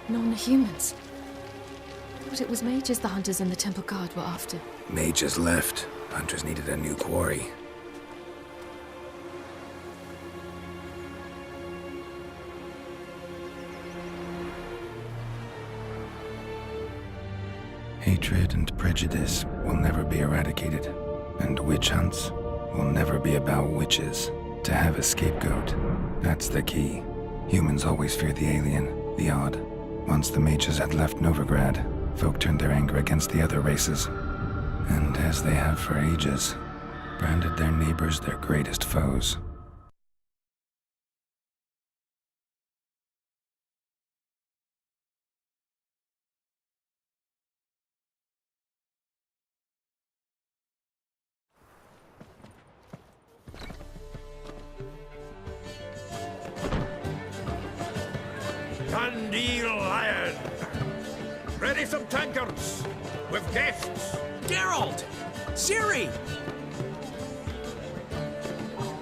Non-humans. But it was mages the hunters and the temple guard were after. Mages left. Hunters needed a new quarry. Hatred and prejudice will never be eradicated, and witch hunts will never be about witches. To have a scapegoat, that's the key. Humans always fear the alien, the odd. Once the mages had left Novigrad, folk turned their anger against the other races, and as they have for ages, branded their neighbors their greatest foes. Dandelion! Ready some tankards! With guests! Geralt! Ciri!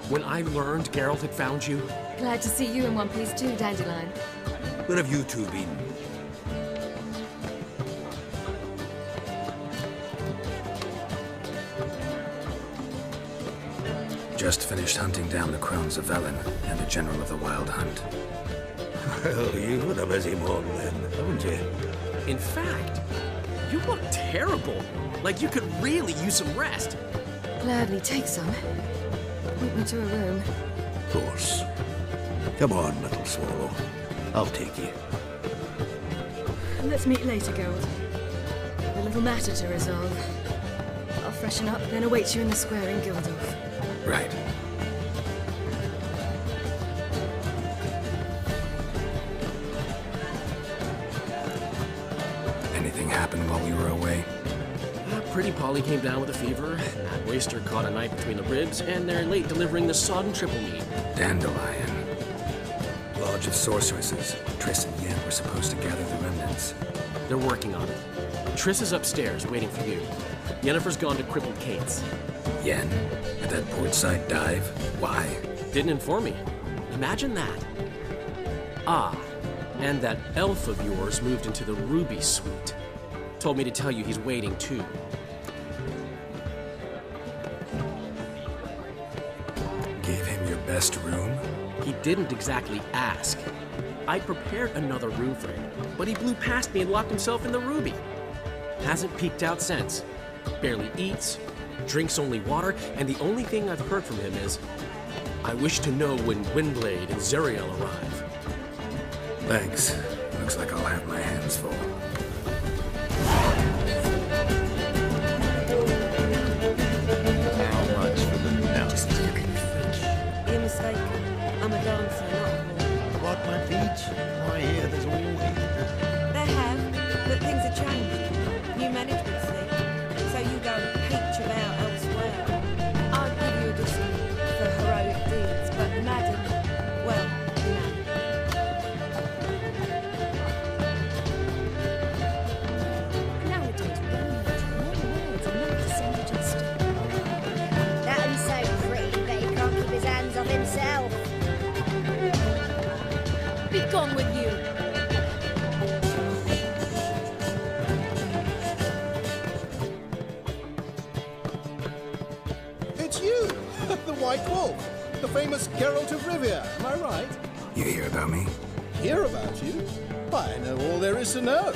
When I learned Geralt had found you... Glad to see you in one piece too, Dandelion. Where have you two been? Just finished hunting down the Crones of Velen and the General of the Wild Hunt. Well, you've had a busy morning then, haven't you? In fact, you look terrible. Like you could really use some rest. Gladly take some. Point me to a room. Of course. Come on, little swallow. I'll take you. Let's meet later, Geralt. A little matter to resolve. I'll freshen up, then await you in the square in Gildorf. Right. Anything happened while we were away? Pretty Polly came down with a fever, Mad Waster caught a knife between the ribs, and they're late delivering the sodden triple meat. Dandelion. Lodge of Sorceresses. Triss and Yen were supposed to gather the remnants. They're working on it. Triss is upstairs, waiting for you. Yennefer's gone to Crippled Kate's. Yen? At that portside dive? Why? Didn't inform me. Imagine that. Ah, and that elf of yours moved into the Ruby Suite. Told me to tell you he's waiting too. Gave him your best room? He didn't exactly ask. I prepared another room for him, but he blew past me and locked himself in the Ruby. Hasn't peeked out since. Barely eats, drinks only water, and the only thing I've heard from him is, I wish to know when Windblade and Zariel arrive. Thanks. Looks like I'll have my hands full. How much for the now? Just look at the freak. You're mistaken. I'm a dancer, not a whore. What, my peach? I hear there's a war here. They have, but things have changed. New management, see? So you go peach about elsewhere. I'd give you a discount for heroic deeds, but madam, well, Nowadays, more words are not percentages. That one's so pretty, but he can't keep his hands off himself. Be gone with you! It's you, the White Wolf, the famous Geralt of Rivia, am I right? You hear about me? Hear about you? I know all there is to know.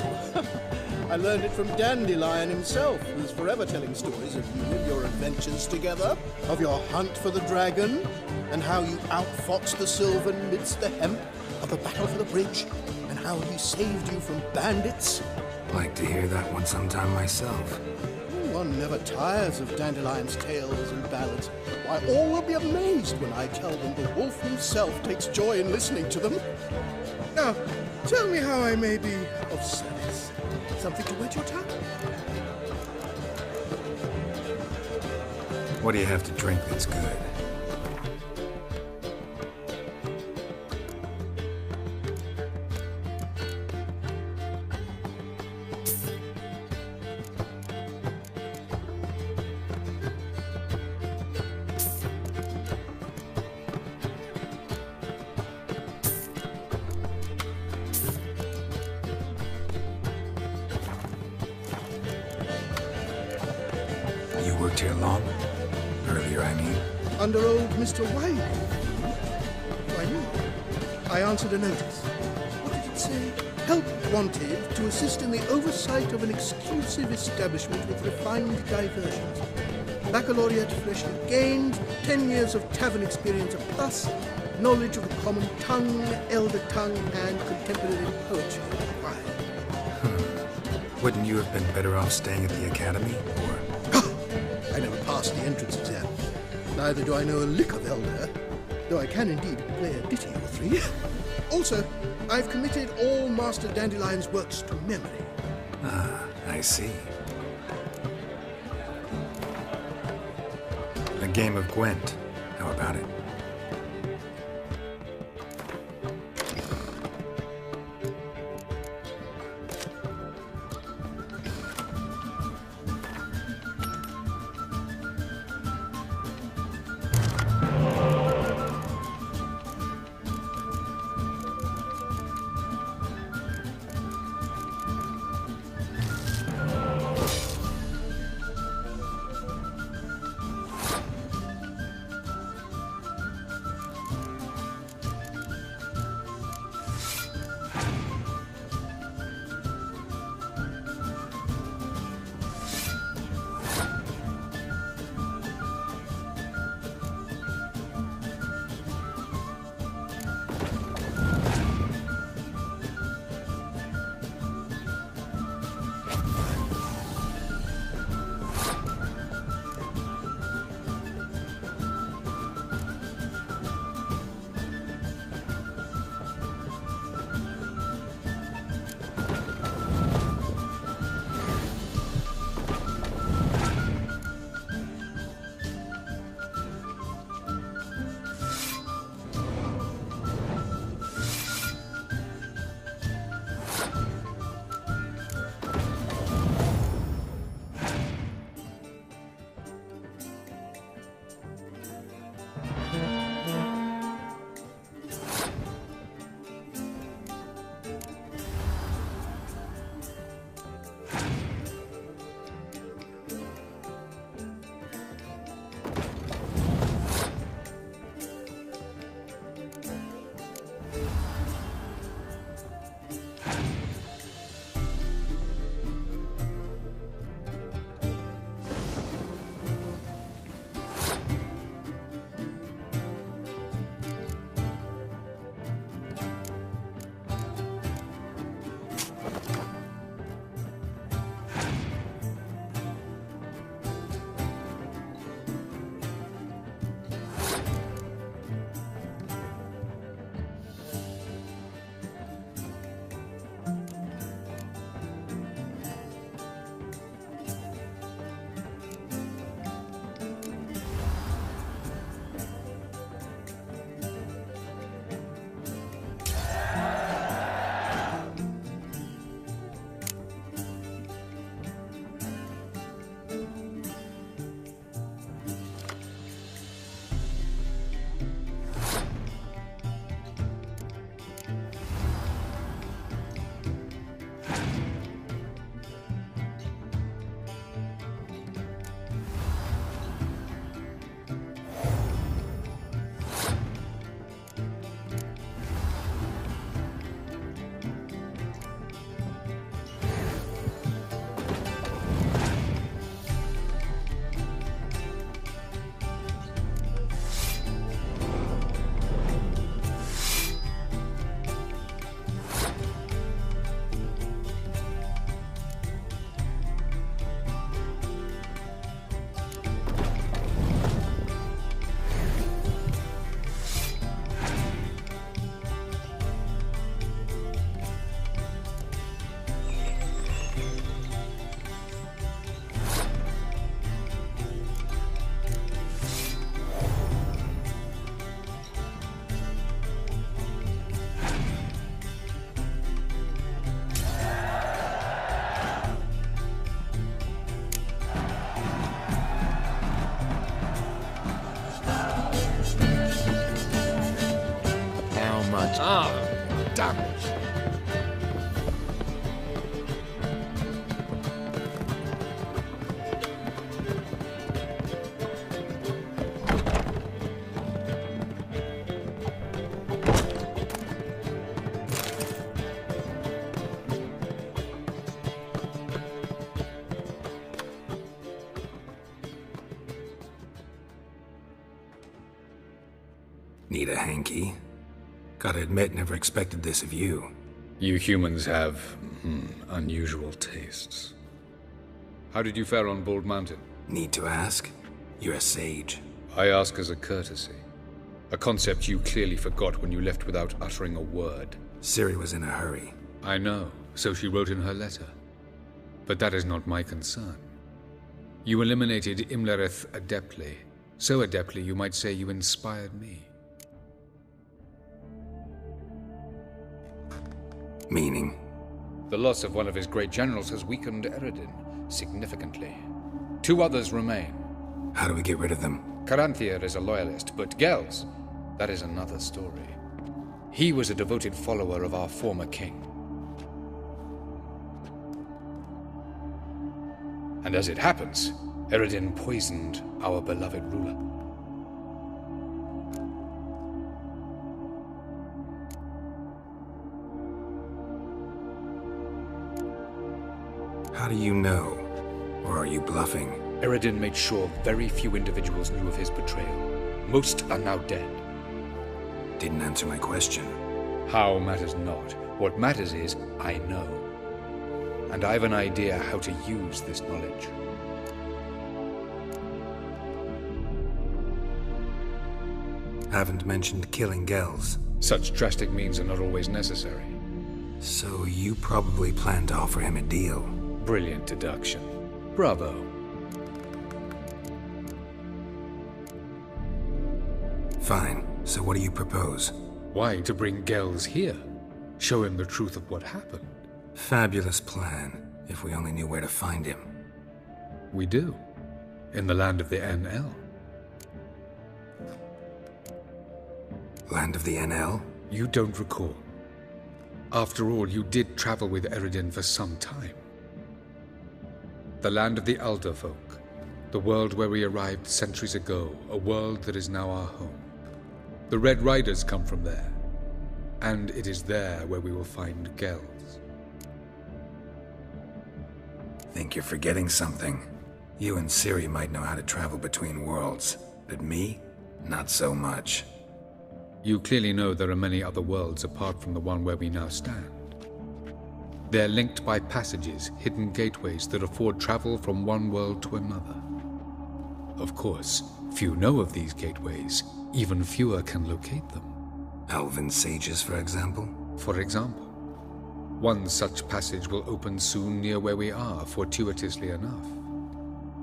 I learned it from Dandelion himself, who's forever telling stories of you and your adventures together, of your hunt for the dragon, and how you outfoxed the Sylvan midst the hemp, of the battle for the bridge, and how he saved you from bandits. Like to hear that one sometime myself. One never tires of Dandelion's tales and ballads. Why, all will be amazed when I tell them the wolf himself takes joy in listening to them. Now, tell me how I may be of service. Something to wet your tongue? What do you have to drink that's good? worked here long? Earlier, I mean. Under old Mr. Wiley. Why, no. I answered a notice. What did it say? Help wanted to assist in the oversight of an exclusive establishment with refined diversions. Baccalaureate freshly gained, 10 years of tavern experience plus, knowledge of the common tongue, elder tongue, and contemporary poetry required. Wouldn't you have been better off staying at the academy, or...? I never passed the entrance exam. Neither do I know a lick of Elder, though I can indeed play a ditty or three. Also, I've committed all Master Dandelion's works to memory. Ah, I see. A game of Gwent. How about it? Damn it. Need a hanky? Gotta admit, never expected this of you. You humans have, unusual tastes. How did you fare on Bald Mountain? Need to ask? You're a sage. I ask as a courtesy. A concept you clearly forgot when you left without uttering a word. Ciri was in a hurry. I know, so she wrote in her letter. But that is not my concern. You eliminated Imlerith adeptly. So adeptly you might say you inspired me. Meaning? The loss of one of his great generals has weakened Eredin significantly. 2 others remain. How do we get rid of them? Caranthir is a loyalist, but Gels, that is another story. He was a devoted follower of our former king. And as it happens, Eredin poisoned our beloved ruler. How do you know? Or are you bluffing? Eredin made sure very few individuals knew of his betrayal. Most are now dead. Didn't answer my question. How matters not. What matters is, I know. And I have an idea how to use this knowledge. Haven't mentioned killing Gels. Such drastic means are not always necessary. So you probably plan to offer him a deal. Brilliant deduction. Bravo. Fine. So what do you propose? Why, to bring Gels here. Show him the truth of what happened. Fabulous plan, if we only knew where to find him. We do. In the land of the NL. Land of the NL? You don't recall. After all, you did travel with Eredin for some time. The land of the Alder folk. The world where we arrived centuries ago. A world that is now our home. The Red Riders come from there. And it is there where we will find Gels. Think you're forgetting something. You and Ciri might know how to travel between worlds, but me? Not so much. You clearly know there are many other worlds apart from the one where we now stand. They're linked by passages, hidden gateways that afford travel from one world to another. Of course, few know of these gateways. Even fewer can locate them. Elven sages, for example? For example. One such passage will open soon near where we are, fortuitously enough.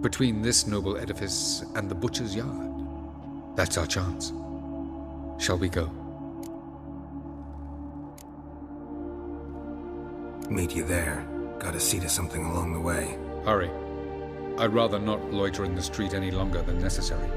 Between this noble edifice and the butcher's yard. That's our chance. Shall we go? Meet you there. Gotta see to something along the way. Hurry. I'd rather not loiter in the street any longer than necessary.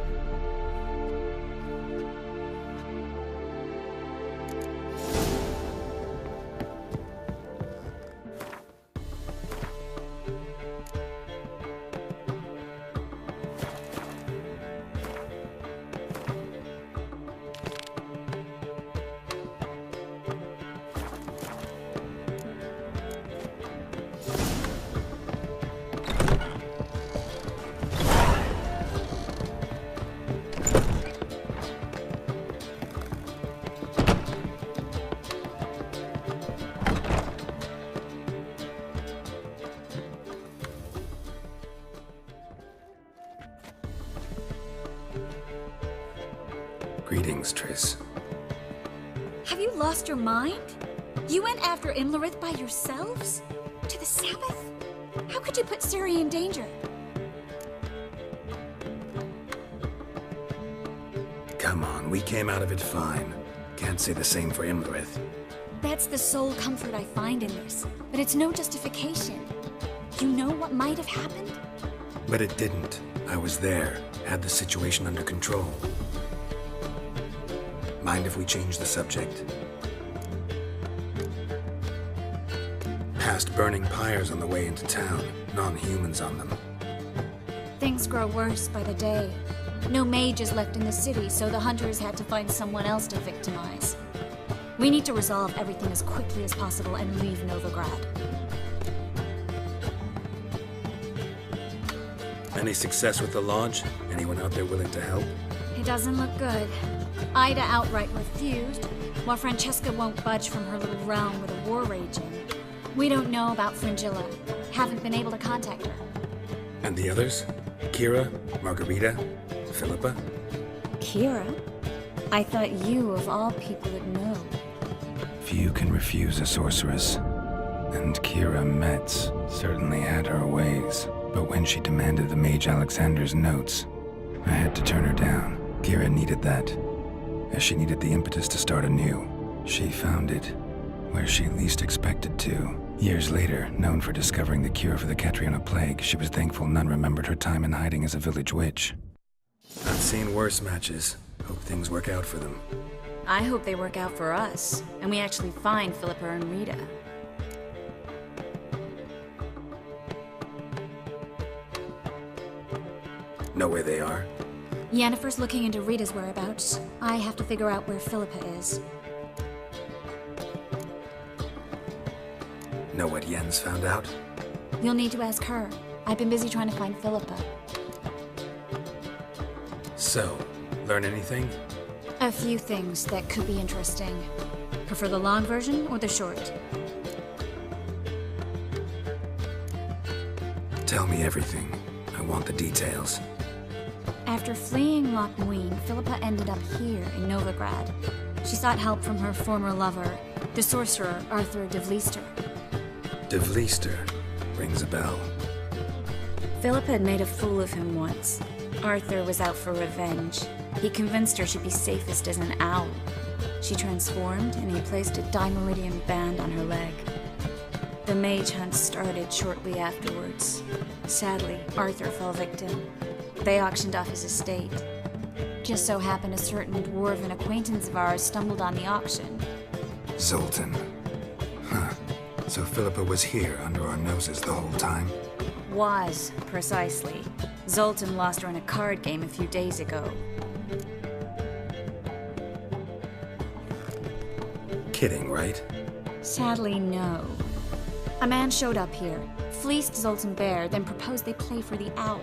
Greetings, Triss. Have you lost your mind? You went after Imlerith by yourselves? To the Sabbath? How could you put Ciri in danger? Come on, we came out of it fine. Can't say the same for Imlerith. That's the sole comfort I find in this. But it's no justification. You know what might have happened? But it didn't. I was there, had the situation under control. Mind if we change the subject? Past burning pyres on the way into town, non-humans on them. Things grow worse by the day. No mages left in the city, so the hunters had to find someone else to victimize. We need to resolve everything as quickly as possible and leave Novigrad. Any success with the launch? Anyone out there willing to help? It doesn't look good. Ida outright refused, while Francesca won't budge from her little realm with a war raging. We don't know about Fringilla. Haven't been able to contact her. And the others? Kira? Margarita? Philippa? Kira? I thought you, of all people, would know. Few can refuse a sorceress. And Kira Metz certainly had her ways. But when she demanded the Mage Alexander's notes, I had to turn her down. Kira needed that, as she needed the impetus to start anew. She found it where she least expected to. Years later, known for discovering the cure for the Catriona plague, she was thankful none remembered her time in hiding as a village witch. I've seen worse matches. Hope things work out for them. I hope they work out for us, and we actually find Philippa and Rita. Know where they are? Yennefer's looking into Rita's whereabouts. I have to figure out where Philippa is. Know what Yen's found out? You'll need to ask her. I've been busy trying to find Philippa. So, learn anything? A few things that could be interesting. Prefer the long version or the short? Tell me everything. I want the details. After fleeing Loch Muin, Philippa ended up here in Novigrad. She sought help from her former lover, the sorcerer Arthur de Vlister. De Vlister rings a bell. Philippa had made a fool of him once. Arthur was out for revenge. He convinced her she'd be safest as an owl. She transformed, and he placed a Dimeridian band on her leg. The mage hunt started shortly afterwards. Sadly, Arthur fell victim. They auctioned off his estate. Just so happened a certain dwarven acquaintance of ours stumbled on the auction. Zoltan. Huh. So Philippa was here under our noses the whole time? Was, precisely. Zoltan lost her in a card game a few days ago. Kidding, right? Sadly, no. A man showed up here, fleeced Zoltan bare, then proposed they play for the owl.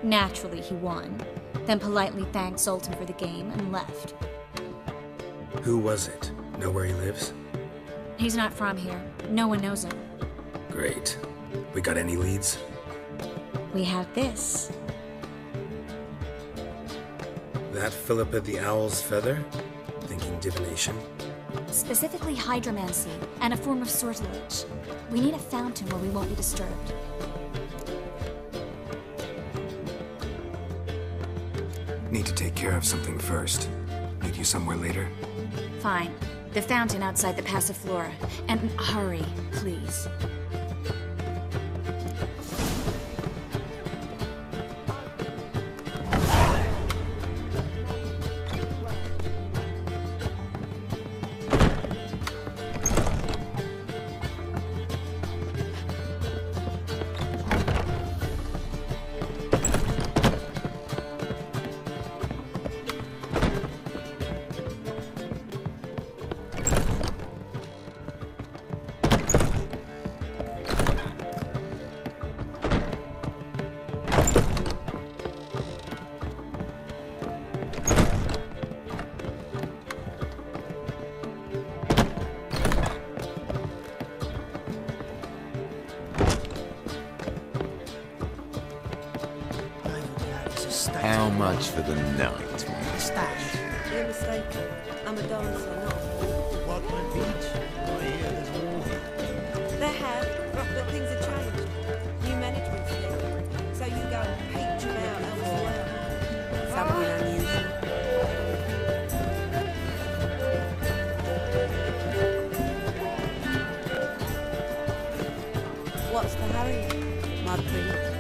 Naturally, he won, then politely thanked Zoltan for the game and left. Who was it? Know where he lives? He's not from here. No one knows him. Great. We got any leads? We have this. That Philippa the Owl's feather? Thinking divination? Specifically hydromancy, and a form of sortilege. We need a fountain where we won't be disturbed. Need to take care of something first. Meet you somewhere later? Fine. The fountain outside the Passiflora. And hurry, please. How much for the night? You're mistaken. I'm a dancer, not a fool. What went beach? I hear there's war here. There have, but things have changed. New management's there. So you go and peach about elsewhere. Something unusual. What's the hurry, my prince?